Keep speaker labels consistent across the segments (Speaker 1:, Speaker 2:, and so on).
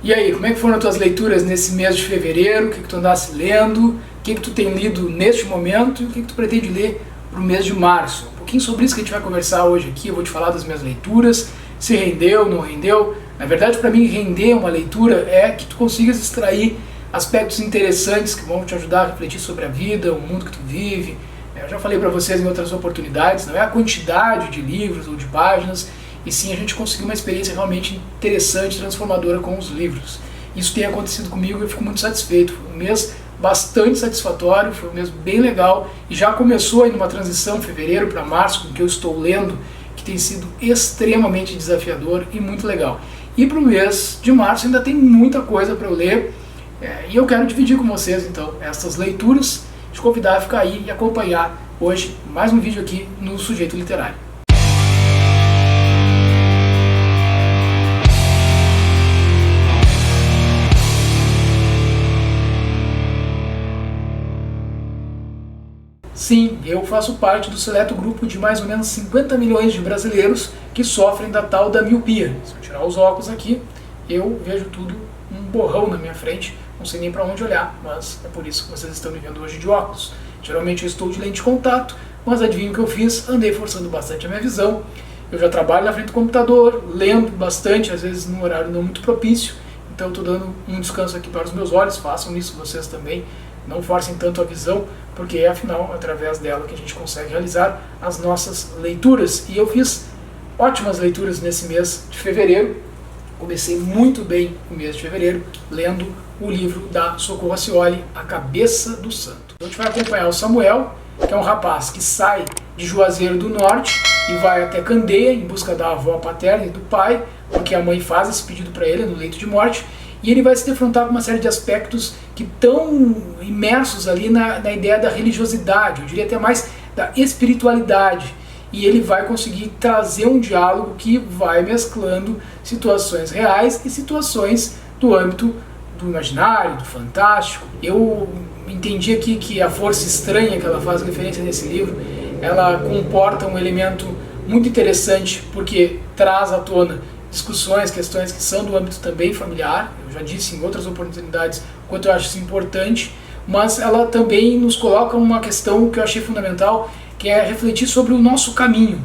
Speaker 1: E aí, como é que foram as tuas leituras nesse mês de fevereiro? O que tu andaste lendo? O que tu tem lido neste momento? E o que tu pretende ler para o mês de março? Um pouquinho sobre isso que a gente vai conversar hoje aqui. Eu vou te falar das minhas leituras, se rendeu, não rendeu. Na verdade, para mim, render uma leitura é que tu consigas extrair aspectos interessantes que vão te ajudar a refletir sobre a vida, o mundo que tu vive. Eu já falei para vocês em outras oportunidades, não é a quantidade de livros ou de páginas, e sim a gente conseguir uma experiência realmente interessante, transformadora com os livros. Isso tem acontecido comigo e eu fico muito satisfeito. Foi um mês bastante satisfatório, foi um mês bem legal, e já começou aí numa transição fevereiro para março, com o que eu estou lendo, que tem sido extremamente desafiador e muito legal. E para o mês de março ainda tem muita coisa para eu ler, e eu quero dividir com vocês então essas leituras, te convidar a ficar aí e acompanhar hoje mais um vídeo aqui no Sujeito Literário. Sim, eu faço parte do seleto grupo de mais ou menos 50 milhões de brasileiros que sofrem da tal da miopia. Se eu tirar os óculos aqui, eu vejo tudo um borrão na minha frente, não sei nem para onde olhar, mas é por isso que vocês estão me vendo hoje de óculos. Geralmente eu estou de lente de contato, mas adivinha o que eu fiz? Andei forçando bastante a minha visão. Eu já trabalho na frente do computador, lendo bastante, às vezes num horário não muito propício, então eu estou dando um descanso aqui para os meus olhos, façam isso vocês também. Não forcem tanto a visão, porque é afinal através dela que a gente consegue realizar as nossas leituras. E eu fiz ótimas leituras nesse mês de fevereiro. Comecei muito bem o mês de fevereiro lendo o livro da Socorro Racioli, A Cabeça do Santo. A gente vai acompanhar o Samuel, que é um rapaz que sai de Juazeiro do Norte e vai até Candeia em busca da avó paterna e do pai, porque a mãe faz esse pedido para ele no leito de morte. E ele vai se defrontar com uma série de aspectos que estão imersos ali na ideia da religiosidade, eu diria até mais da espiritualidade. E ele vai conseguir trazer um diálogo que vai mesclando situações reais e situações do âmbito do imaginário, do fantástico. Eu entendi aqui que a força estranha que ela faz referência nesse livro, ela comporta um elemento muito interessante, porque traz à tona discussões, questões que são do âmbito também familiar. Eu já disse em outras oportunidades o quanto eu acho isso importante, mas ela também nos coloca uma questão que eu achei fundamental, que é refletir sobre o nosso caminho,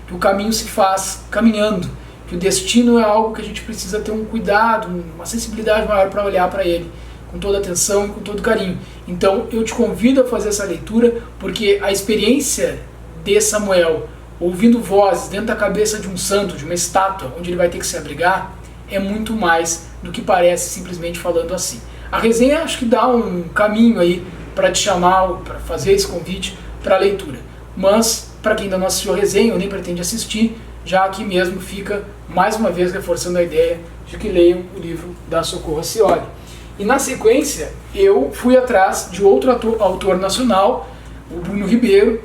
Speaker 1: que o caminho se faz caminhando, que o destino é algo que a gente precisa ter um cuidado, uma sensibilidade maior para olhar para ele, com toda atenção e com todo carinho. Então eu te convido a fazer essa leitura, porque a experiência de Samuel ouvindo vozes dentro da cabeça de um santo, de uma estátua, onde ele vai ter que se abrigar, é muito mais do que parece simplesmente falando assim. A resenha acho que dá um caminho aí para te chamar, para fazer esse convite para a leitura. Mas, para quem ainda não assistiu a resenha ou nem pretende assistir, já aqui mesmo fica, mais uma vez, reforçando a ideia de que leiam o livro da Socorro Racioli. E na sequência, eu fui atrás de outro autor nacional, o Bruno Ribeiro,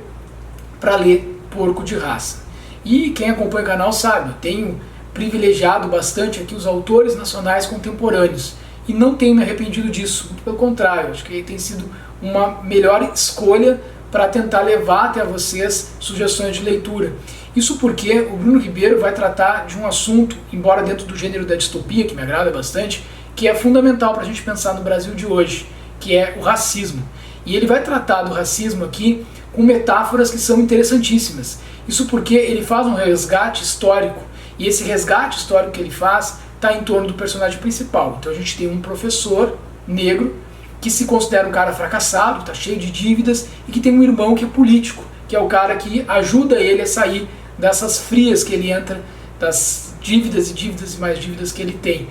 Speaker 1: para ler Porco de Raça. E quem acompanha o canal sabe, eu tenho privilegiado bastante aqui os autores nacionais contemporâneos e não tenho me arrependido disso, muito pelo contrário, acho que tem sido uma melhor escolha para tentar levar até vocês sugestões de leitura. Isso porque o Bruno Ribeiro vai tratar de um assunto, embora dentro do gênero da distopia, que me agrada bastante, que é fundamental para a gente pensar no Brasil de hoje, que é o racismo. E ele vai tratar do racismo aqui com metáforas que são interessantíssimas. Isso porque ele faz um resgate histórico, e esse resgate histórico que ele faz está em torno do personagem principal. Então a gente tem um professor negro que se considera um cara fracassado, está cheio de dívidas, e que tem um irmão que é político, que é o cara que ajuda ele a sair dessas frias que ele entra, das dívidas e dívidas e mais dívidas que ele tem.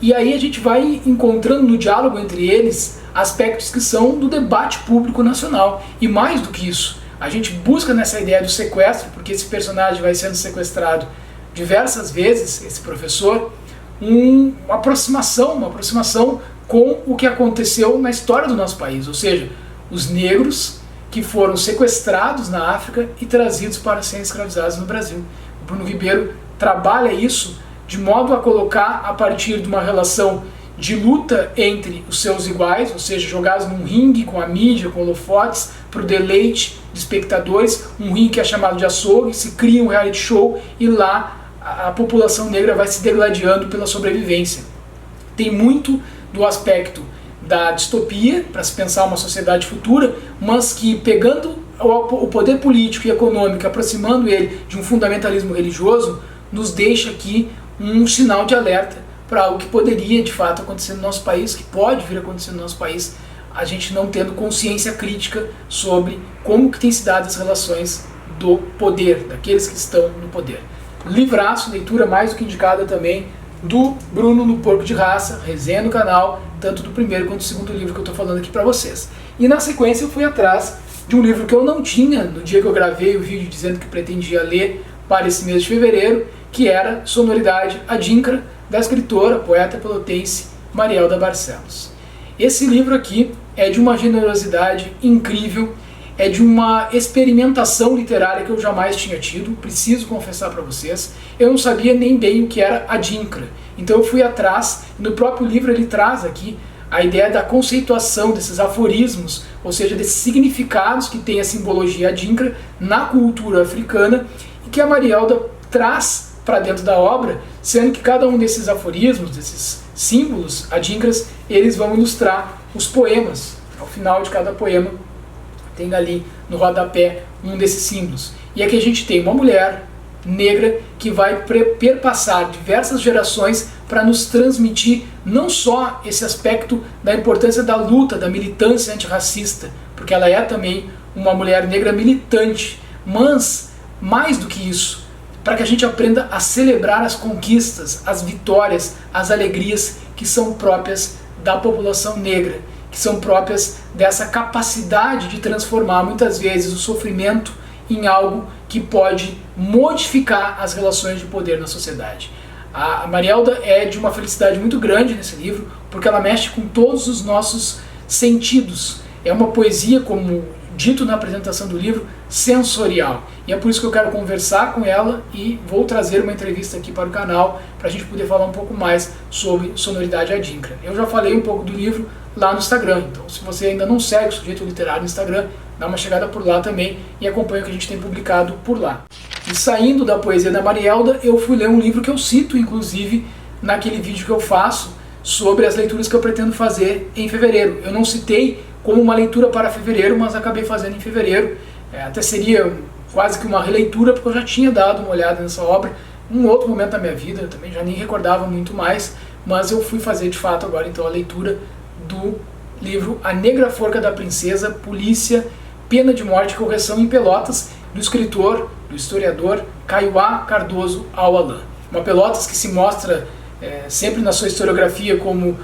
Speaker 1: E aí a gente vai encontrando no diálogo entre eles aspectos que são do debate público nacional. E mais do que isso, a gente busca nessa ideia do sequestro, porque esse personagem vai sendo sequestrado diversas vezes, esse professor, uma aproximação com o que aconteceu na história do nosso país, ou seja, os negros que foram sequestrados na África e trazidos para serem escravizados no Brasil. O Bruno Ribeiro trabalha isso de modo a colocar a partir de uma relação de luta entre os seus iguais, ou seja, jogados num ringue com a mídia, com holofotes, para o deleite de espectadores, um ringue que é chamado de açougue, se cria um reality show e lá a população negra vai se degladiando pela sobrevivência. Tem muito do aspecto da distopia, para se pensar uma sociedade futura, mas que pegando o poder político e econômico, aproximando ele de um fundamentalismo religioso, nos deixa aqui um sinal de alerta para algo que poderia de fato acontecer no nosso país, que pode vir a acontecer no nosso país, a gente não tendo consciência crítica sobre como que tem se dado as relações do poder, daqueles que estão no poder. Livraço, leitura mais do que indicada também, do Bruno no Porco de Raça, resenha no canal, tanto do primeiro quanto do segundo livro que eu estou falando aqui para vocês. E na sequência eu fui atrás de um livro que eu não tinha no dia que eu gravei o vídeo dizendo que pretendia ler para esse mês de fevereiro, que era Sonoridade Adinkra, da escritora, poeta pelotense Marielda Barcelos. Esse livro aqui é de uma generosidade incrível, é de uma experimentação literária que eu jamais tinha tido, preciso confessar para vocês. Eu não sabia nem bem o que era Adinkra, então eu fui atrás, e no próprio livro ele traz aqui a ideia da conceituação desses aforismos, ou seja, desses significados que tem a simbologia Adinkra na cultura africana, e que a Marielda traz para dentro da obra, sendo que cada um desses aforismos, desses símbolos adinkras, eles vão ilustrar os poemas. Ao final de cada poema tem ali no rodapé um desses símbolos. E aqui a gente tem uma mulher negra que vai perpassar diversas gerações para nos transmitir não só esse aspecto da importância da luta, da militância antirracista, porque ela é também uma mulher negra militante, mas mais do que isso, para que a gente aprenda a celebrar as conquistas, as vitórias, as alegrias que são próprias da população negra, que são próprias dessa capacidade de transformar muitas vezes o sofrimento em algo que pode modificar as relações de poder na sociedade. A Marielda é de uma felicidade muito grande nesse livro, porque ela mexe com todos os nossos sentidos. É uma poesia, como dito na apresentação do livro, sensorial. E é por isso que eu quero conversar com ela e vou trazer uma entrevista aqui para o canal para a gente poder falar um pouco mais sobre Sonoridade Adinkra. Eu já falei um pouco do livro lá no Instagram, então se você ainda não segue o Sujeito Literário no Instagram, dá uma chegada por lá também e acompanha o que a gente tem publicado por lá. E saindo da poesia da Marielda, eu fui ler um livro que eu cito, inclusive, naquele vídeo que eu faço sobre as leituras que eu pretendo fazer em fevereiro. Eu não citei como uma leitura para fevereiro, mas acabei fazendo em fevereiro. Até seria quase que uma releitura, porque eu já tinha dado uma olhada nessa obra em um outro momento da minha vida, eu também já nem recordava muito mais, mas eu fui fazer de fato agora então a leitura do livro A Negra Forca da Princesa, Polícia, Pena de Morte e Correção em Pelotas, do escritor, do historiador Kaiowá Cardoso Aualã. Uma Pelotas que se mostra sempre na sua historiografia como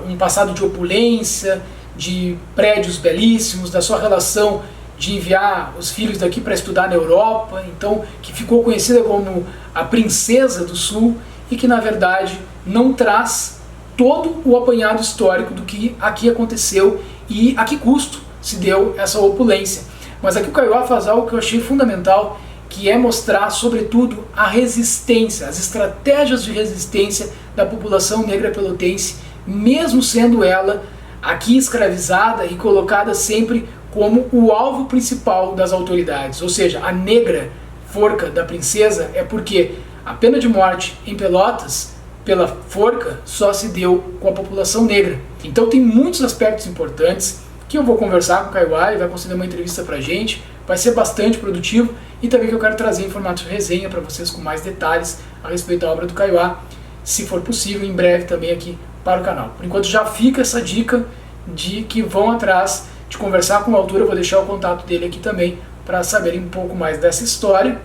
Speaker 1: um passado de opulência, de prédios belíssimos, da sua relação de enviar os filhos daqui para estudar na Europa, então que ficou conhecida como a Princesa do Sul e que na verdade não traz todo o apanhado histórico do que aqui aconteceu e a que custo se deu essa opulência. Mas aqui o Kaiowá faz algo que eu achei fundamental, que é mostrar sobretudo a resistência, as estratégias de resistência da população negra pelotense, mesmo sendo ela aqui escravizada e colocada sempre como o alvo principal das autoridades. Ou seja, a negra forca da princesa é porque a pena de morte em Pelotas, pela forca, só se deu com a população negra. Então tem muitos aspectos importantes que eu vou conversar com o Kaiowá, ele vai conceder uma entrevista pra gente, vai ser bastante produtivo e também que eu quero trazer em formato de resenha para vocês com mais detalhes a respeito da obra do Kaiowá, se for possível, em breve também aqui para o canal. Por enquanto já fica essa dica de que vão atrás de conversar com o autor, eu vou deixar o contato dele aqui também para saberem um pouco mais dessa história,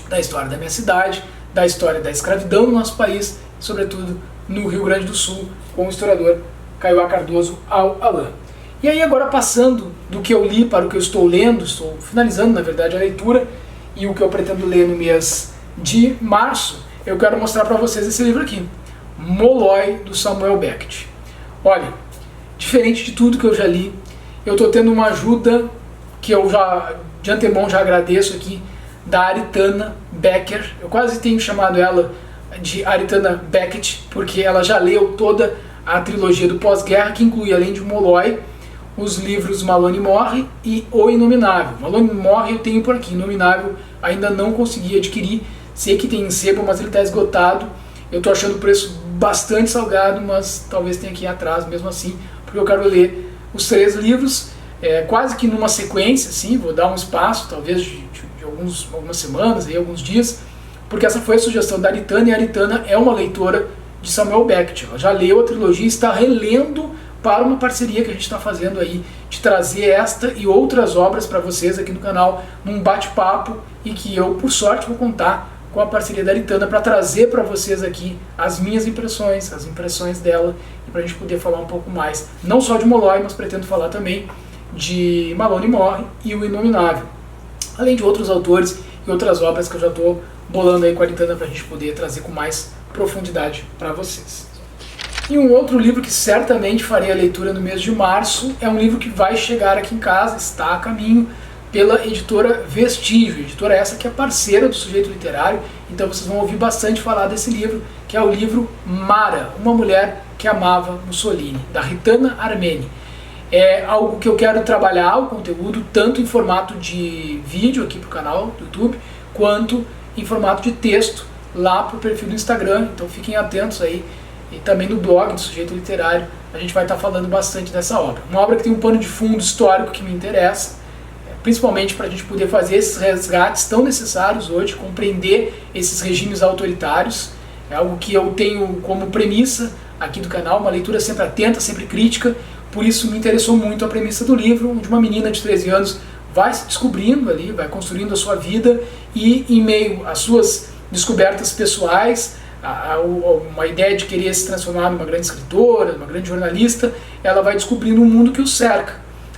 Speaker 1: da história da minha cidade, da história da escravidão no nosso país, sobretudo no Rio Grande do Sul, com o historiador Kaiowá Cardoso Aualã. E aí agora passando do que eu li para o que eu estou lendo, estou finalizando na verdade a leitura, e o que eu pretendo ler no mês de março, eu quero mostrar para vocês esse livro aqui, Molói, do Samuel Beckett. Olha, diferente de tudo que eu já li, eu estou tendo uma ajuda que eu já de antemão já agradeço aqui, da Aritana Becker. Eu quase tenho chamado ela de Aritana Beckett, porque ela já leu toda a trilogia do pós-guerra, que inclui, além de Molói, os livros Malone Morre e O Inominável. Malone Morre eu tenho por aqui, Inominável ainda não consegui adquirir, sei que tem em sebo, mas ele está esgotado. Eu estou achando o preço bastante salgado, mas talvez tenha que ir atrás mesmo assim, porque eu quero ler os 3 livros, quase que numa sequência, assim, vou dar um espaço, talvez de algumas semanas, aí, alguns dias, porque essa foi a sugestão da Aritana, e a Aritana é uma leitora de Samuel Beckett. Ela já leu a trilogia e está relendo para uma parceria que a gente está fazendo aí, de trazer esta e outras obras para vocês aqui no canal, num bate-papo, e que eu, por sorte, vou contar com a parceria da Aritana para trazer para vocês aqui as minhas impressões, as impressões dela, e para a gente poder falar um pouco mais, não só de Molloy, mas pretendo falar também de Malone Morre e O Inominável, além de outros autores e outras obras que eu já estou bolando aí com a Aritana para a gente poder trazer com mais profundidade para vocês. E um outro livro que certamente farei a leitura no mês de março é um livro que vai chegar aqui em casa, está a caminho, pela editora Vestígio, editora essa que é parceira do Sujeito Literário, então vocês vão ouvir bastante falar desse livro, que é o livro Mara, uma mulher que amava Mussolini, da Ritana Armeni. É algo que eu quero trabalhar o conteúdo tanto em formato de vídeo aqui para o canal do YouTube, quanto em formato de texto lá para o perfil do Instagram, então fiquem atentos aí, e também no blog do Sujeito Literário a gente vai estar falando bastante dessa obra. Uma obra que tem um pano de fundo histórico que me interessa, principalmente para a gente poder fazer esses resgates tão necessários hoje, compreender esses regimes autoritários, é algo que eu tenho como premissa aqui do canal, uma leitura sempre atenta, sempre crítica, por isso me interessou muito a premissa do livro, onde uma menina de 13 anos vai se descobrindo ali, vai construindo a sua vida e em meio às suas descobertas pessoais, uma ideia de querer se transformar numa grande escritora, numa grande jornalista, ela vai descobrindo um mundo que o cerca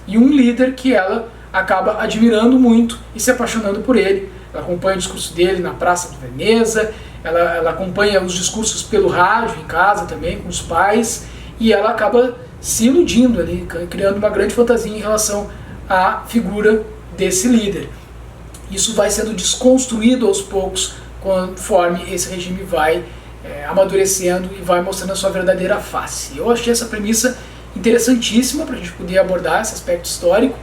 Speaker 1: e um líder que ela acaba admirando muito e se apaixonando por ele. Ela acompanha o discurso dele na Praça de Veneza, ela acompanha os discursos pelo rádio, em casa também, com os pais, e ela acaba se iludindo ali, criando uma grande fantasia em relação à figura desse líder. Isso vai sendo desconstruído aos poucos, conforme esse regime vai amadurecendo e vai mostrando a sua verdadeira face. Eu achei essa premissa interessantíssima para a gente poder abordar esse aspecto histórico,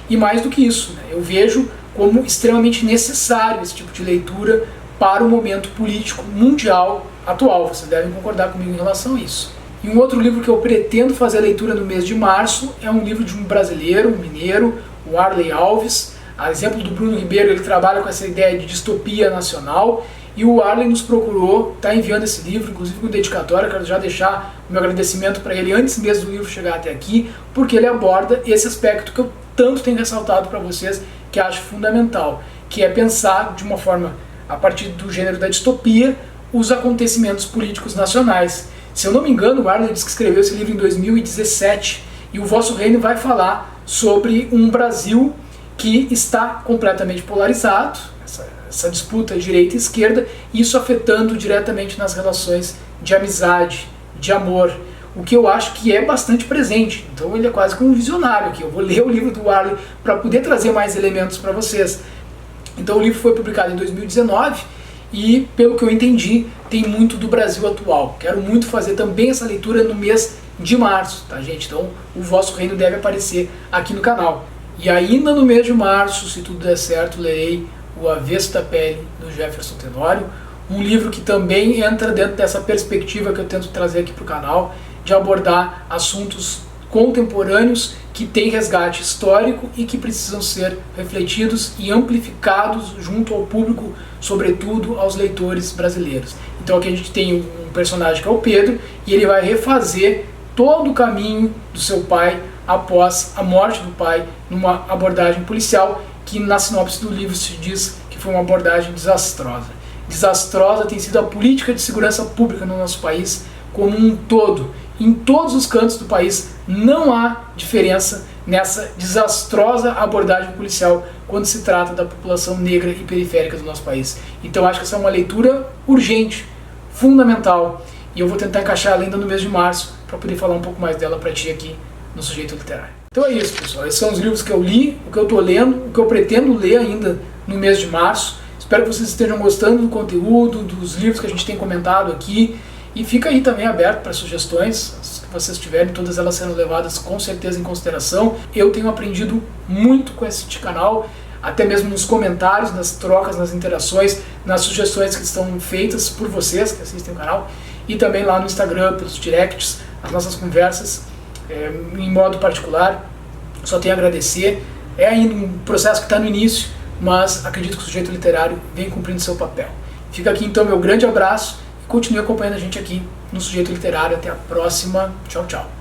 Speaker 1: e mais do que isso, né, eu vejo como extremamente necessário esse tipo de leitura para o momento político mundial atual. Vocês devem concordar comigo em relação a isso. E um outro livro que eu pretendo fazer a leitura no mês de março é um livro de um brasileiro, um mineiro, o Arley Alves. A exemplo do Bruno Ribeiro, ele trabalha com essa ideia de distopia nacional, e o Arley nos procurou, está enviando esse livro, inclusive com dedicatória. Quero já deixar o meu agradecimento para ele antes mesmo do livro chegar até aqui, porque ele aborda esse aspecto que eu tanto tenho ressaltado para vocês, que acho fundamental, que é pensar de uma forma, a partir do gênero da distopia, os acontecimentos políticos nacionais. Se eu não me engano, o Arley disse que escreveu esse livro em 2017, e O Vosso Reino vai falar sobre um Brasil que está completamente polarizado, essa disputa direita e esquerda, isso afetando diretamente nas relações de amizade, de amor, o que eu acho que é bastante presente. Então ele é quase como um visionário aqui. Eu vou ler o livro do Arley para poder trazer mais elementos para vocês. Então o livro foi publicado em 2019 e, pelo que eu entendi, tem muito do Brasil atual. Quero muito fazer também essa leitura no mês de março, tá, gente? Então O Vosso Reino deve aparecer aqui no canal. E ainda no mês de março, se tudo der certo, lerei O Avesso da Pele, do Jefferson Tenório, um livro que também entra dentro dessa perspectiva que eu tento trazer aqui para o canal, de abordar assuntos contemporâneos que têm resgate histórico e que precisam ser refletidos e amplificados junto ao público, sobretudo aos leitores brasileiros. Então aqui a gente tem um personagem que é o Pedro, e ele vai refazer todo o caminho do seu pai após a morte do pai, numa abordagem policial que na sinopse do livro se diz que foi uma abordagem desastrosa. Desastrosa tem sido a política de segurança pública no nosso país como um todo. Em todos os cantos do país não há diferença nessa desastrosa abordagem policial quando se trata da população negra e periférica do nosso país. Então acho que essa é uma leitura urgente, fundamental, e eu vou tentar encaixar ela ainda no mês de março para poder falar um pouco mais dela para ti aqui no Sujeito Literário. Então é isso, pessoal. Esses são os livros que eu li, o que eu estou lendo, o que eu pretendo ler ainda no mês de março. Espero que vocês estejam gostando do conteúdo, dos livros que a gente tem comentado aqui. E fica aí também aberto para sugestões, as que vocês tiverem, todas elas serão levadas com certeza em consideração. Eu tenho aprendido muito com esse canal, até mesmo nos comentários, nas trocas, nas interações, nas sugestões que estão feitas por vocês que assistem o canal. e também lá no Instagram, pelos directs, as nossas conversas em modo particular. Só tenho a agradecer. É ainda um processo que está no início, mas acredito que o Sujeito Literário vem cumprindo seu papel. Fica aqui então meu grande abraço e continue acompanhando a gente aqui no Sujeito Literário. Até a próxima. Tchau, tchau.